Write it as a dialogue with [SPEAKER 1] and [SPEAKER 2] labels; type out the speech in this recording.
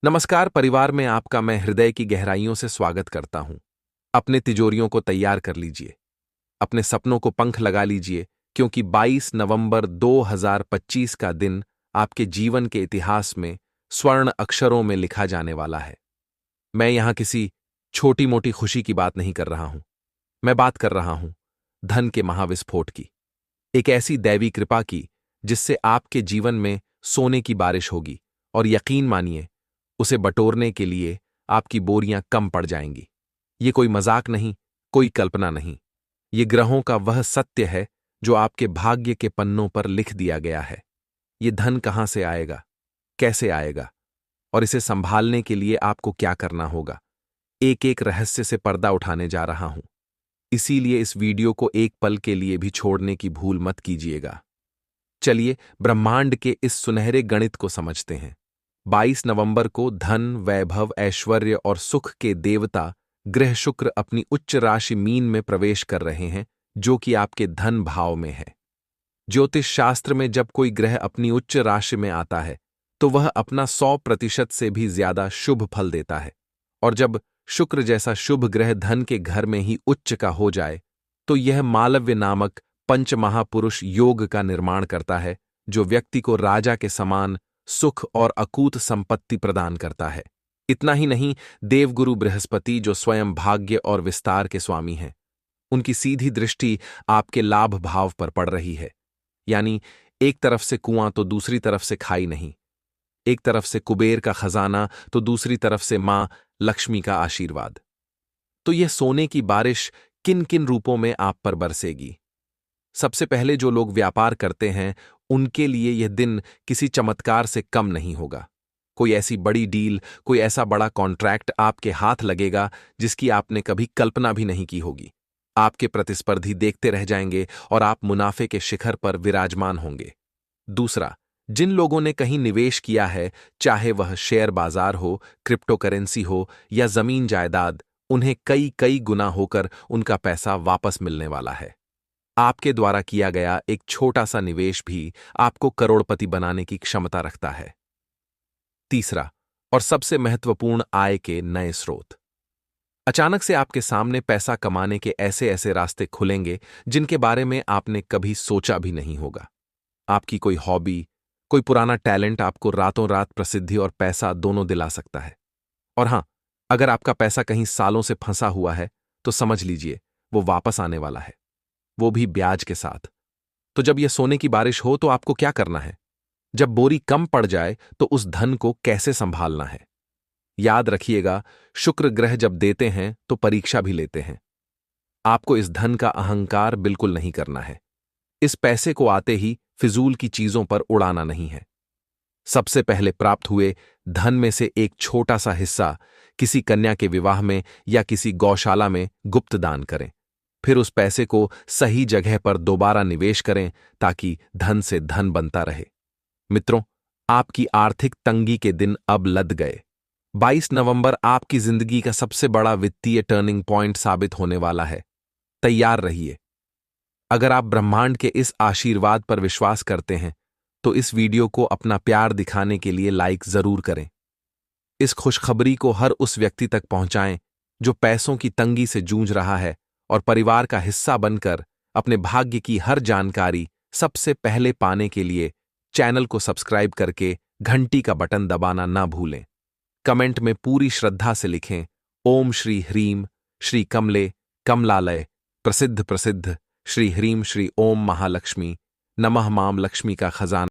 [SPEAKER 1] नमस्कार परिवार में आपका मैं हृदय की गहराइयों से स्वागत करता हूं। अपने तिजोरियों को तैयार कर लीजिए, अपने सपनों को पंख लगा लीजिए, क्योंकि 22 नवंबर 2025 का दिन आपके जीवन के इतिहास में स्वर्ण अक्षरों में लिखा जाने वाला है। मैं यहां किसी छोटी मोटी खुशी की बात नहीं कर रहा हूं। मैं बात कर रहा हूं धन के महाविस्फोट की, एक ऐसी दैवी कृपा की जिससे आपके जीवन में सोने की बारिश होगी, और यकीन मानिए उसे बटोरने के लिए आपकी बोरियां कम पड़ जाएंगी। ये कोई मजाक नहीं, कोई कल्पना नहीं। ये ग्रहों का वह सत्य है जो आपके भाग्य के पन्नों पर लिख दिया गया है। ये धन कहां से आएगा, कैसे आएगा, और इसे संभालने के लिए आपको क्या करना होगा, एक एक रहस्य से पर्दा उठाने जा रहा हूं। इसीलिए इस वीडियो को एक पल के लिए भी छोड़ने की भूल मत कीजिएगा। चलिए ब्रह्मांड के इस सुनहरे गणित को समझते हैं। 22 नवंबर को धन, वैभव, ऐश्वर्य और सुख के देवता ग्रह शुक्र अपनी उच्च राशि मीन में प्रवेश कर रहे हैं, जो कि आपके धन भाव में है। ज्योतिष शास्त्र में जब कोई ग्रह अपनी उच्च राशि में आता है तो वह अपना 100% से भी ज्यादा शुभ फल देता है। और जब शुक्र जैसा शुभ ग्रह धन के घर में ही उच्च का हो जाए तो यह मालव्य नामक पंचमहापुरुष योग का निर्माण करता है, जो व्यक्ति को राजा के समान सुख और अकूत संपत्ति प्रदान करता है। इतना ही नहीं, देवगुरु बृहस्पति जो स्वयं भाग्य और विस्तार के स्वामी हैं, उनकी सीधी दृष्टि आपके लाभ भाव पर पड़ रही है। यानी एक तरफ से कुआं तो दूसरी तरफ से खाई नहीं, एक तरफ से कुबेर का खजाना तो दूसरी तरफ से मां लक्ष्मी का आशीर्वाद। तो यह सोने की बारिश किन किन रूपों में आप पर बरसेगी? सबसे पहले जो लोग व्यापार करते हैं उनके लिए यह दिन किसी चमत्कार से कम नहीं होगा। कोई ऐसी बड़ी डील, कोई ऐसा बड़ा कॉन्ट्रैक्ट आपके हाथ लगेगा जिसकी आपने कभी कल्पना भी नहीं की होगी। आपके प्रतिस्पर्धी देखते रह जाएंगे और आप मुनाफे के शिखर पर विराजमान होंगे। दूसरा, जिन लोगों ने कहीं निवेश किया है, चाहे वह शेयर बाजार हो, क्रिप्टो करेंसी हो या जमीन जायदाद, उन्हें कई कई गुना होकर उनका पैसा वापस मिलने वाला है। आपके द्वारा किया गया एक छोटा सा निवेश भी आपको करोड़पति बनाने की क्षमता रखता है। तीसरा और सबसे महत्वपूर्ण, आय के नए स्रोत। अचानक से आपके सामने पैसा कमाने के ऐसे ऐसे रास्ते खुलेंगे जिनके बारे में आपने कभी सोचा भी नहीं होगा। आपकी कोई हॉबी, कोई पुराना टैलेंट आपको रातों रात प्रसिद्धि और पैसा दोनों दिला सकता है। और हां, अगर आपका पैसा कहीं सालों से फंसा हुआ है तो समझ लीजिए वो वापस आने वाला है, वो भी ब्याज के साथ। तो जब यह सोने की बारिश हो तो आपको क्या करना है? जब बोरी कम पड़ जाए तो उस धन को कैसे संभालना है? याद रखिएगा, शुक्र ग्रह जब देते हैं तो परीक्षा भी लेते हैं। आपको इस धन का अहंकार बिल्कुल नहीं करना है। इस पैसे को आते ही फिजूल की चीजों पर उड़ाना नहीं है। सबसे पहले प्राप्त हुए धन में से एक छोटा सा हिस्सा किसी कन्या के विवाह में या किसी गौशाला में गुप्त दान करें। फिर उस पैसे को सही जगह पर दोबारा निवेश करें ताकि धन से धन बनता रहे। मित्रों, आपकी आर्थिक तंगी के दिन अब लद गए। 22 नवंबर आपकी जिंदगी का सबसे बड़ा वित्तीय टर्निंग पॉइंट साबित होने वाला है। तैयार रहिए। अगर आप ब्रह्मांड के इस आशीर्वाद पर विश्वास करते हैं तो इस वीडियो को अपना प्यार दिखाने के लिए लाइक जरूर करें। इस खुशखबरी को हर उस व्यक्ति तक पहुंचाएं जो पैसों की तंगी से जूझ रहा है, और परिवार का हिस्सा बनकर अपने भाग्य की हर जानकारी सबसे पहले पाने के लिए चैनल को सब्सक्राइब करके घंटी का बटन दबाना ना भूलें। कमेंट में पूरी श्रद्धा से लिखें, ओम श्री ह्रीम श्री कमले कमलालय प्रसिद्ध प्रसिद्ध श्री ह्रीम श्री ओम महालक्ष्मी नमः माम लक्ष्मी का खजाना।